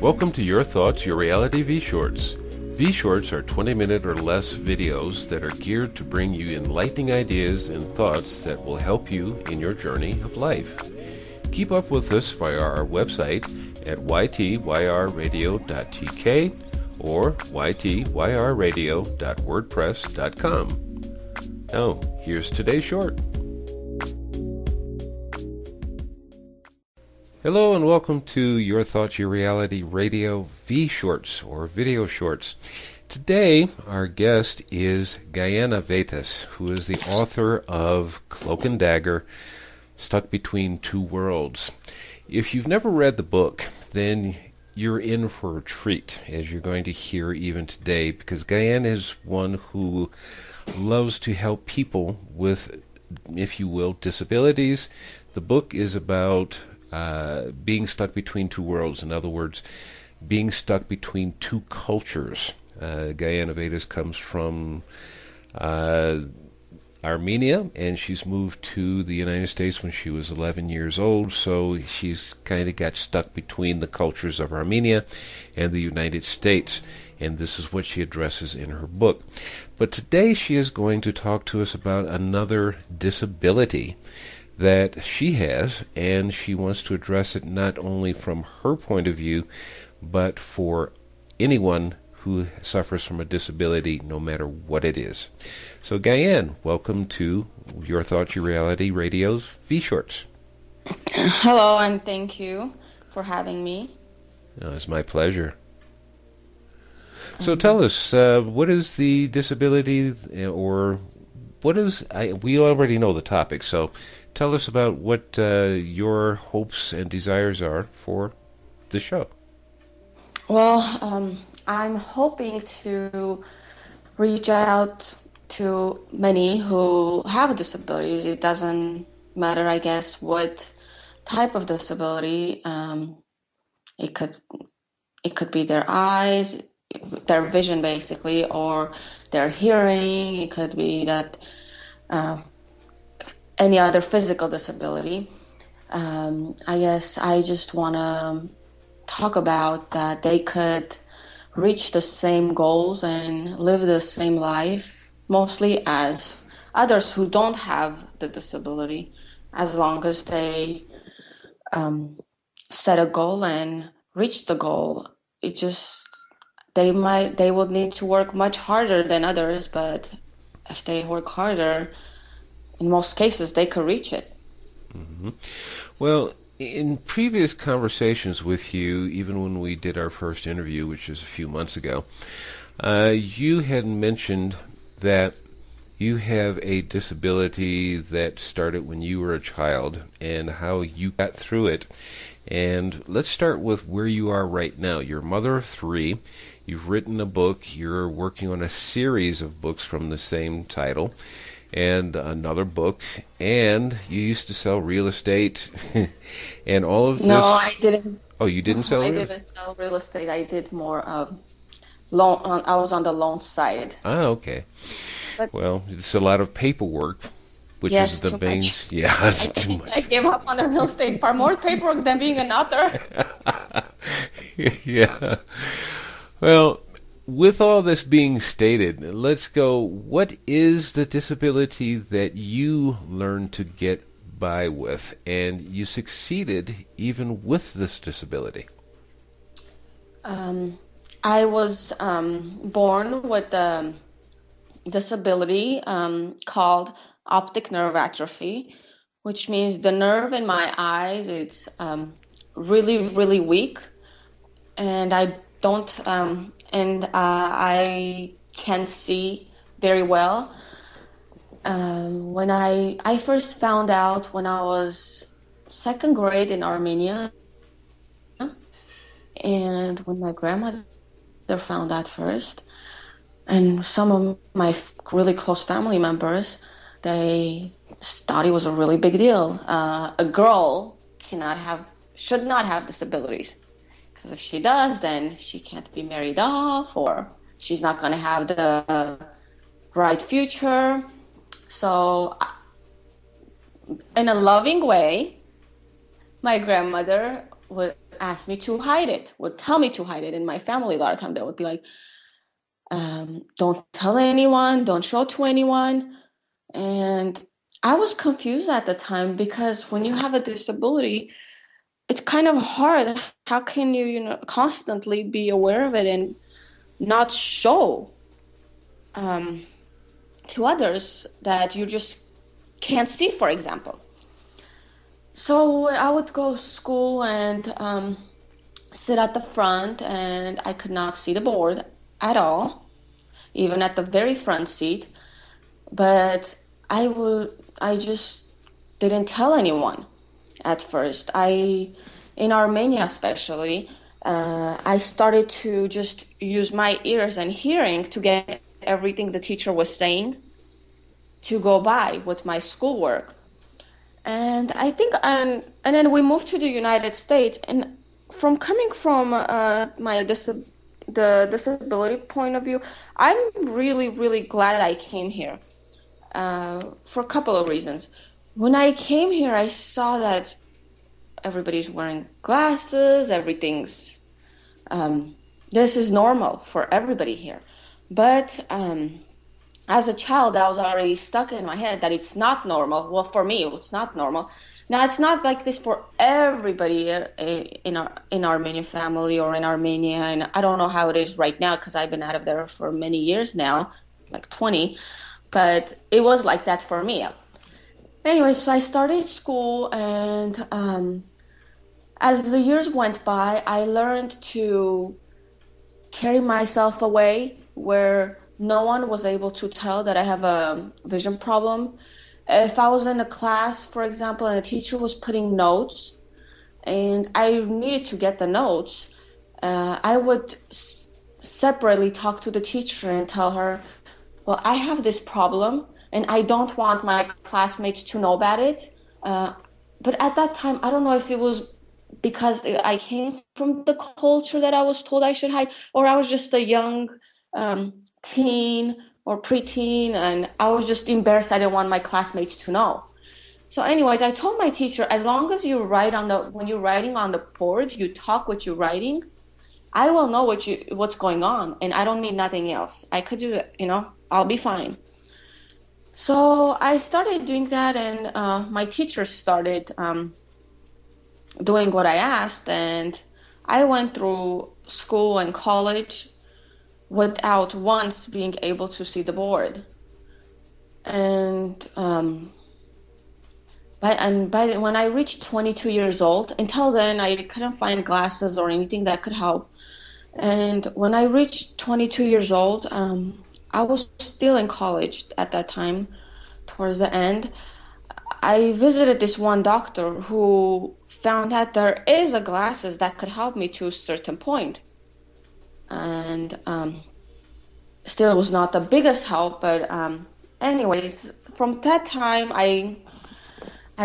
Welcome to Your Thoughts, Your Reality V-Shorts. V-Shorts are 20-minute or less videos that are geared to bring you enlightening ideas and thoughts that will help you in your journey of life. Keep up with us via our website at ytyrradio.tk or ytyrradio.wordpress.com. Now, here's today's short. Hello and welcome to Your Thoughts, Your Reality Radio V-Shorts or Video Shorts. Today, our guest is Gayane Avetis, who is the author of Cloak and Dagger, Stuck Between Two Worlds. If you've never read the book, then you're in for a treat, as you're going to hear even today, because Gayane is one who loves to help people with, if you will, disabilities. The book is about being stuck between two worlds. In other words, being stuck between two cultures. Gayane Avetis comes from Armenia, and she's moved to the United States when she was 11 years old, so she's kind of got stuck between the cultures of Armenia and the United States, and this is what she addresses in her book. But today she is going to talk to us about another disability that she has, and she wants to address it not only from her point of view, but for anyone who suffers from a disability, no matter what it is. So Gayane, welcome to Your Thoughts, Your Reality Radio's V-Shorts. Hello, and thank you for having me. It's my pleasure. So tell us, what is the disability, or what is, we already know the topic, so tell us about what your hopes and desires are for the show. Well, I'm hoping to reach out to many who have disabilities. It doesn't matter, I guess, what type of disability. It could be their eyes, their vision, basically, or their hearing. It could be that any other physical disability. I guess I just want to talk about that they could reach the same goals and live the same life, mostly as others who don't have the disability, as long as they set a goal and reach the goal. It just, they will need to work much harder than others, but if they work harder, in most cases, they could reach it. Mm-hmm. Well, in previous conversations with you, even when we did our first interview, which was a few months ago, you had mentioned that you have a disability that started when you were a child and how you got through it. And let's start with where you are right now. You're a mother of three. You've written a book. You're working on a series of books from the same title, and another book, and you used to sell real estate, and all of this. No, I didn't. Oh, you didn't sell real estate? I didn't sell real estate. I did more loan. I was on the loan side. Ah, okay. But well, it's a lot of paperwork, which yes, is the too main. much. Yeah, it's too much. I gave up on the real estate part. More paperwork than being an author. Yeah. Well, with all this being stated, let's go, what is the disability that you learned to get by with, and you succeeded even with this disability? I was born with a disability called optic nerve atrophy, which means the nerve in my eyes, it's really, really weak, and I don't I can't see very well. When I first found out when I was second grade in Armenia, and when my grandmother found out first, and some of my really close family members, they thought it was a really big deal. A girl should not have disabilities. Because if she does, then she can't be married off, or she's not going to have the right future. So in a loving way, my grandmother would ask me to hide it, would tell me to hide it. In my family, a lot of time they would be like, don't tell anyone, don't show to anyone. And I was confused at the time, because when you have a disability, it's kind of hard. How can you, constantly be aware of it and not show to others that you just can't see, for example? So I would go to school and sit at the front, and I could not see the board at all, even at the very front seat. But I just didn't tell anyone at first. In Armenia especially, I started to just use my ears and hearing to get everything the teacher was saying to go by with my schoolwork. And I think, and then we moved to the United States, and coming from the disability point of view, I'm really, really glad I came here for a couple of reasons. When I came here, I saw that everybody's wearing glasses, everything's, this is normal for everybody here. But as a child, I was already stuck in my head that it's not normal. Well, for me, it's not normal. Now, it's not like this for everybody in our Armenian family or in Armenia, and I don't know how it is right now because I've been out of there for many years now, like 20, but it was like that for me. Anyway, so I started school, and as the years went by, I learned to carry myself away where no one was able to tell that I have a vision problem. If I was in a class, for example, and a teacher was putting notes and I needed to get the notes, I would separately talk to the teacher and tell her, well, I have this problem and I don't want my classmates to know about it. But at that time, I don't know if it was because I came from the culture that I was told I should hide, or I was just a young teen or preteen, and I was just embarrassed. I didn't want my classmates to know. So anyways, I told my teacher, as long as you write when you're writing on the board, you talk what you're writing, I will know what's going on, and I don't need nothing else. I could do it, I'll be fine. So I started doing that, and my teacher started doing what I asked, and I went through school and college without once being able to see the board. And when I reached 22 years old, until then I couldn't find glasses or anything that could help. And when I reached 22 years old, I was still in college at that time, towards the end. I visited this one doctor who found that there is a glasses that could help me to a certain point. And still was not the biggest help, but anyways, from that time I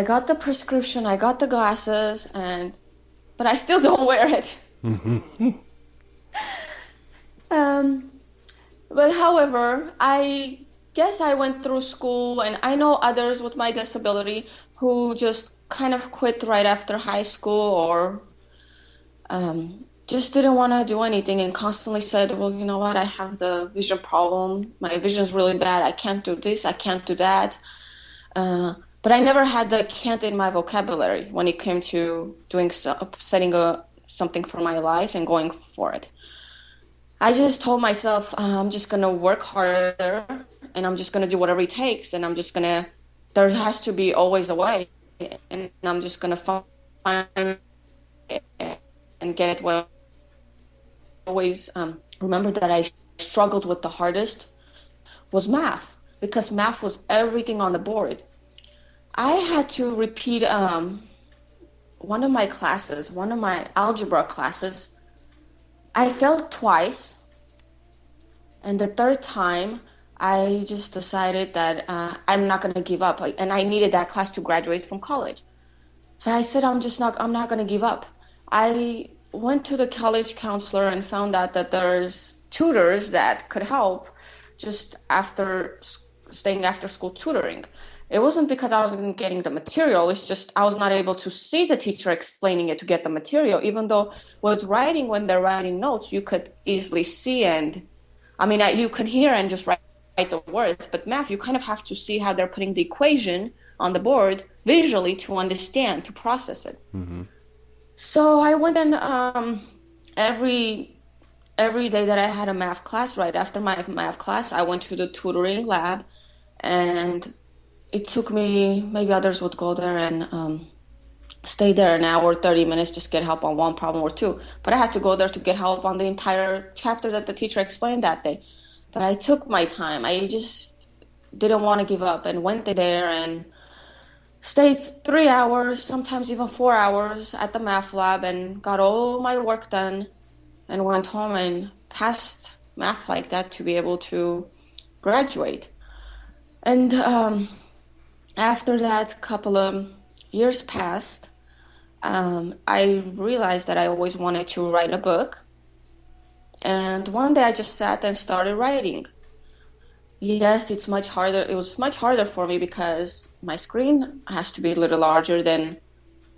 got the prescription, I got the glasses, but I still don't wear it. But however, I guess I went through school, and I know others with my disability who just kind of quit right after high school, or just didn't want to do anything and constantly said, well, you know what, I have the vision problem. My vision's really bad. I can't do this. I can't do that. But I never had the can't in my vocabulary when it came to doing setting something for my life and going for it. I just told myself, I'm just going to work harder, and I'm just going to do whatever it takes, and there has to be always a way, and I'm just going to find and get what. Always remember that I struggled with the hardest was math, because math was everything on the board. I had to repeat one of my algebra classes. I failed twice, and the third time I just decided that I'm not going to give up, and I needed that class to graduate from college. So I said I'm not going to give up. I went to the college counselor and found out that there's tutors that could help just after staying after school tutoring. It wasn't because I wasn't getting the material. It's just I was not able to see the teacher explaining it to get the material. Even though with writing, when they're writing notes, you could easily see and, I mean, you can hear and just write the words. But math, you kind of have to see how they're putting the equation on the board visually to understand, to process it. Mm-hmm. So I went and every day that I had a math class, right after my math class, I went to the tutoring lab, and it took me, maybe others would go there and stay there an hour, 30 minutes, just get help on one problem or two. But I had to go there to get help on the entire chapter that the teacher explained that day. But I took my time. I just didn't want to give up and went there and stayed 3 hours, sometimes even 4 hours at the math lab and got all my work done and went home and passed math like that to be able to graduate. And after that, couple of years passed, I realized that I always wanted to write a book. And one day I just sat and started writing. Yes, it's much harder. It was much harder for me because my screen has to be a little larger than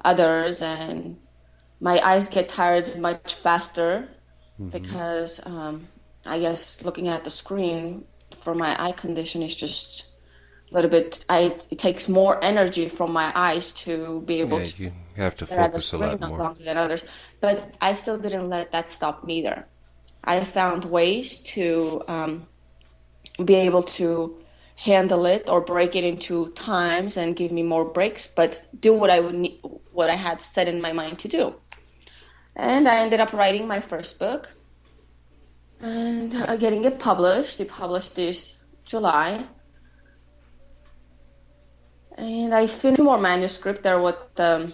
others, and my eyes get tired much faster because I guess looking at the screen for my eye condition is just a little bit, it takes more energy from my eyes to be able to. You have to focus a lot more. Longer than others. But I still didn't let that stop me there. I found ways to be able to handle it or break it into times and give me more breaks, but do what I would need, what I had set in my mind to do. And I ended up writing my first book and getting it published. It published this July. And I finished 2 more manuscripts. They're what the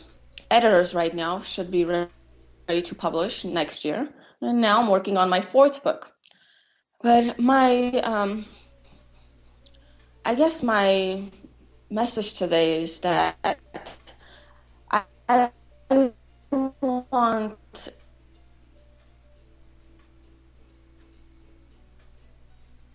editors right now should be ready to publish next year. And now I'm working on my 4th book. But I guess my message today is that I want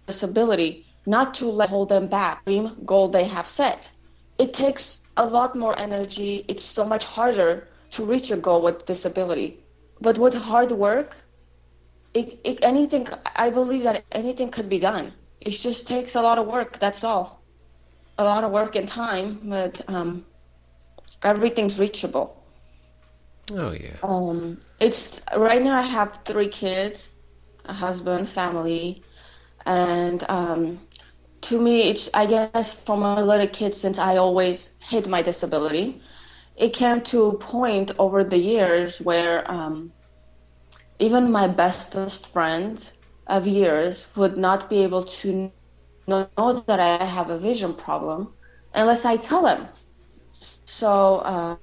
disability not to hold them back, dream goal they have set. It takes a lot more energy. It's so much harder to reach a goal with disability. But with hard work, I believe that anything could be done. It just takes a lot of work, that's all. A lot of work and time, but everything's reachable. Oh, yeah. It's right now I have 3 kids, a husband, family, and to me, it's, I guess, from a little kid, since I always hid my disability, it came to a point over the years where even my bestest friends of years would not be able to know that I have a vision problem unless I tell them. So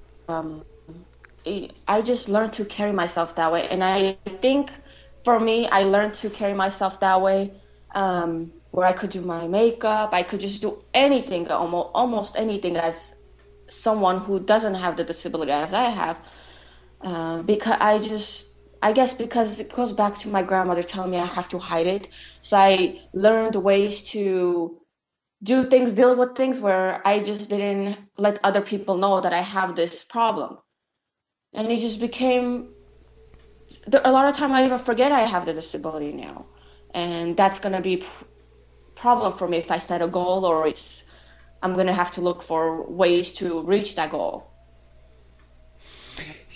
I just learned to carry myself that way. And I think for me, I learned to carry myself that way where I could do my makeup. I could just do anything, almost anything as someone who doesn't have the disability as I have. Because I guess because it goes back to my grandmother telling me I have to hide it. So I learned ways to do things, deal with things where I just didn't let other people know that I have this problem. And it just became, a lot of time I even forget I have the disability now. And that's going to be a problem for me if I set a goal, or I'm going to have to look for ways to reach that goal.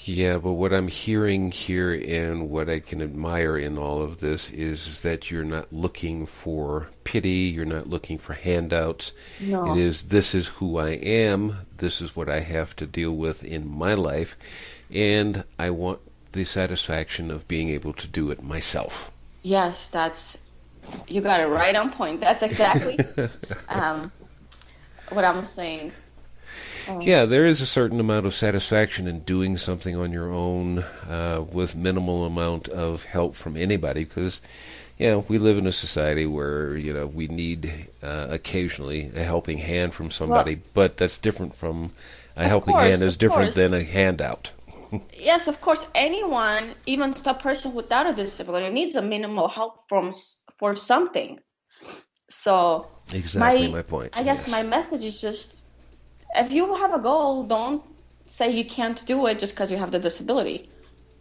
Yeah, but what I'm hearing here and what I can admire in all of this is that you're not looking for pity, you're not looking for handouts. No. It is, this is who I am, this is what I have to deal with in my life, and I want the satisfaction of being able to do it myself. Yes, you got it right on point. That's exactly what I'm saying. Yeah, there is a certain amount of satisfaction in doing something on your own with minimal amount of help from anybody, because we live in a society where we need occasionally a helping hand from somebody, but that's different from a helping hand is different than a handout. Yes, of course. Anyone, even a person without a disability, needs a minimal help for something. So exactly my point. I guess my message is just if you have a goal, don't say you can't do it just because you have the disability.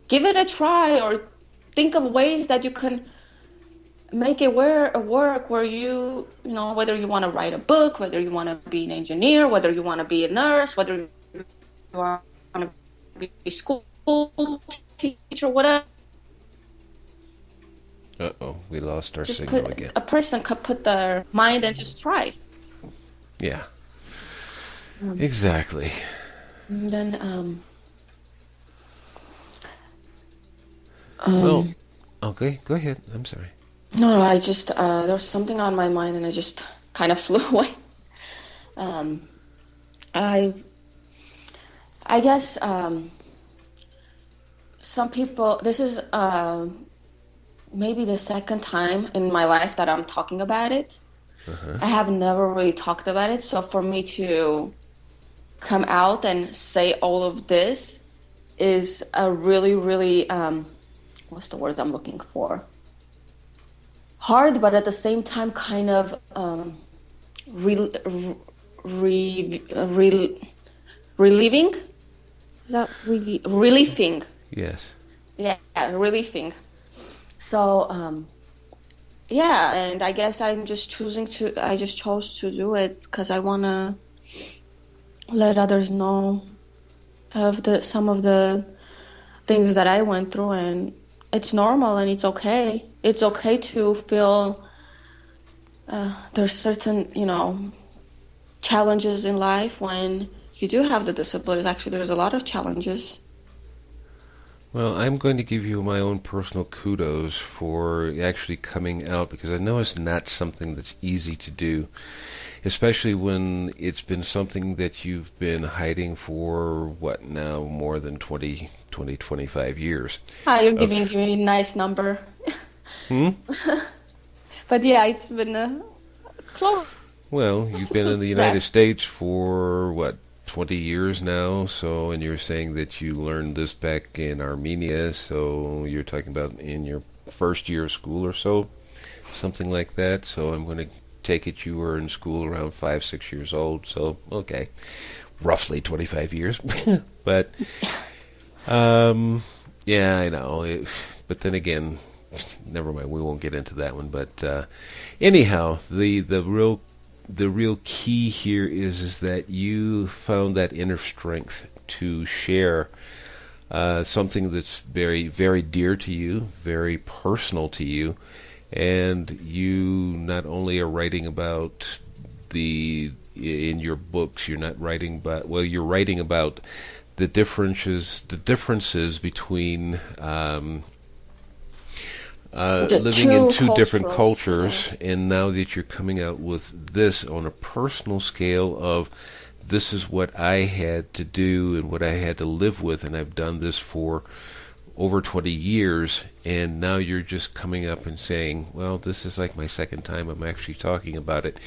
Give it a try, or think of ways that you can make it work where you know, whether you want to write a book, whether you want to be an engineer, whether you want to be a nurse, whether you want to be a school teacher, whatever. Uh-oh, we lost our Just signal again. a person could put their mind and just try. Yeah. Exactly. And then, well, okay, go ahead. I'm sorry. no, I just, there was something on my mind and I just kind of flew away. I guess, some people, this is, maybe the second time in my life that I'm talking about it. I have never really talked about it. So for me to come out and say all of this is a really, really, what's the word I'm looking for? Hard, but at the same time kind of relieving. Is that relieving? Yes. Yeah, relieving. So, yeah, and I guess I just chose to do it because I want to let others know of some of the things that I went through, and it's normal and it's okay. It's okay to feel there's certain, you know, challenges in life when you do have the disabilities. Actually, there's a lot of challenges. Well, I'm going to give you my own personal kudos for actually coming out, because I know it's not something that's easy to do, especially when it's been something that you've been hiding for, what now, more than 25 years. You're giving me a nice number. But yeah, it's been close. Well, you've been in the United States for, what, 20 years now, so, and you're saying that you learned this back in Armenia, so you're talking about in your first year of school or so, something like that. So I'm going to take it you were in school around 5-6 years old, so okay, roughly 25 years. But yeah, I know, but then again, never mind, we won't get into that one. But anyhow, the real key here is that you found that inner strength to share something that's very, very dear to you, very personal to you, and you not only are writing about in your books, you're not writing about, well, you're writing about the differences between living in two different cultures, and now that you're coming out with this on a personal scale of, this is what I had to do and what I had to live with, and I've done this for over 20 years, and now you're just coming up and saying, well, this is like my second time I'm actually talking about it.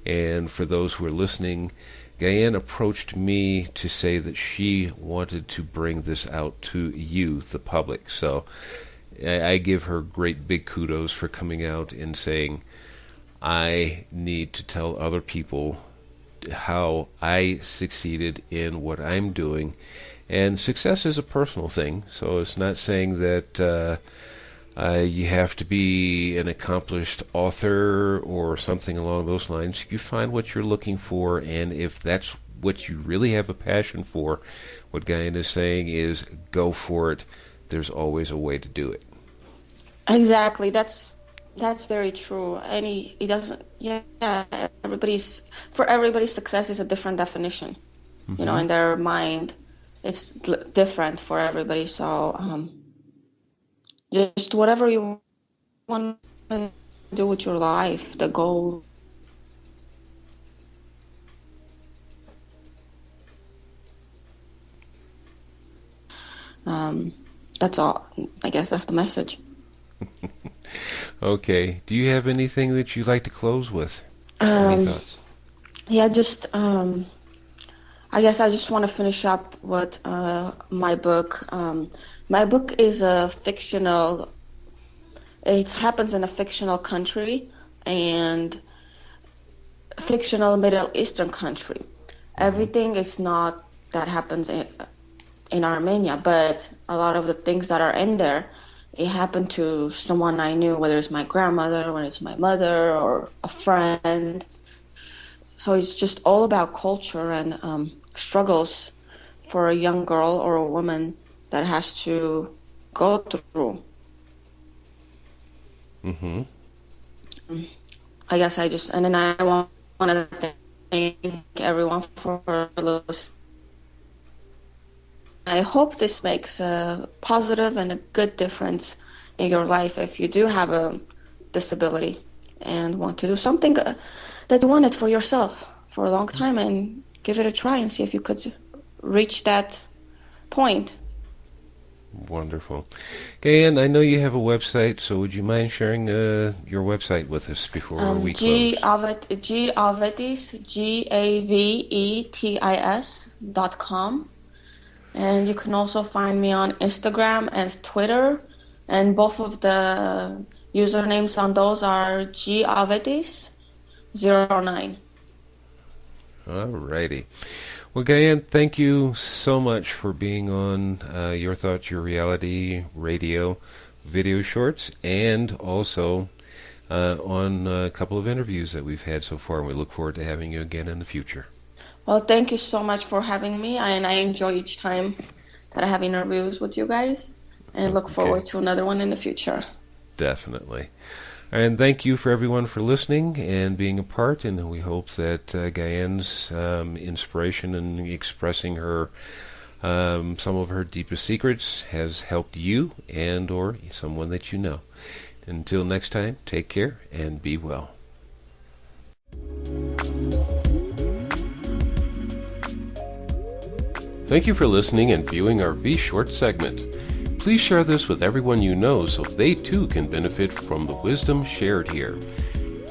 And for those who are listening, Gayane approached me to say that she wanted to bring this out to you, the public. So I give her great big kudos for coming out and saying, I need to tell other people how I succeeded in what I'm doing. And success is a personal thing, so it's not saying that you have to be an accomplished author or something along those lines. You find what you're looking for, and if that's what you really have a passion for, what Gayane is saying is go for it. There's always a way to do it. Exactly. That's very true. It doesn't. Yeah. For everybody's success is a different definition. You know, in their mind, it's different for everybody. So, just whatever you want to do with your life, the goal. That's all. I guess that's the message. Okay. Do you have anything that you'd like to close with? Any thoughts? Yeah, just I guess I just want to finish up with my book. My book is a fictional. It happens in a fictional country and fictional Middle Eastern country. Everything is not that happens in Armenia, but a lot of the things that are in there, it happened to someone I knew, whether it's my grandmother, whether it's my mother, or a friend. So it's just all about culture and struggles for a young girl or a woman that has to go through. Mm-hmm. I guess and then I want to thank everyone for listening. I hope this makes a positive and a good difference in your life if you do have a disability and want to do something that you wanted for yourself for a long time, and give it a try and see if you could reach that point. Wonderful. Gayane, I know you have a website, so would you mind sharing your website with us before we close? Gavetis, GAVETIS.com. And you can also find me on Instagram and Twitter, and both of the usernames on those are Gavetis09. Alrighty. Well, Gayane, thank you so much for being on Your Thoughts, Your Reality radio video shorts, and also on a couple of interviews that we've had so far, and we look forward to having you again in the future. Well, thank you so much for having me, and I enjoy each time that I have interviews with you guys, and look forward to another one in the future. Definitely. And thank you for everyone for listening and being a part, and we hope that Gayane's inspiration in expressing her some of her deepest secrets has helped you and or someone that you know. Until next time, take care and be well. Thank you for listening and viewing our V-Short segment. Please share this with everyone you know so they too can benefit from the wisdom shared here.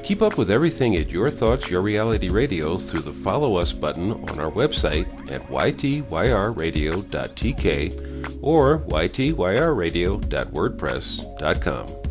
Keep up with everything at Your Thoughts, Your Reality Radio through the Follow Us button on our website at ytyrradio.tk or ytyrradio.wordpress.com.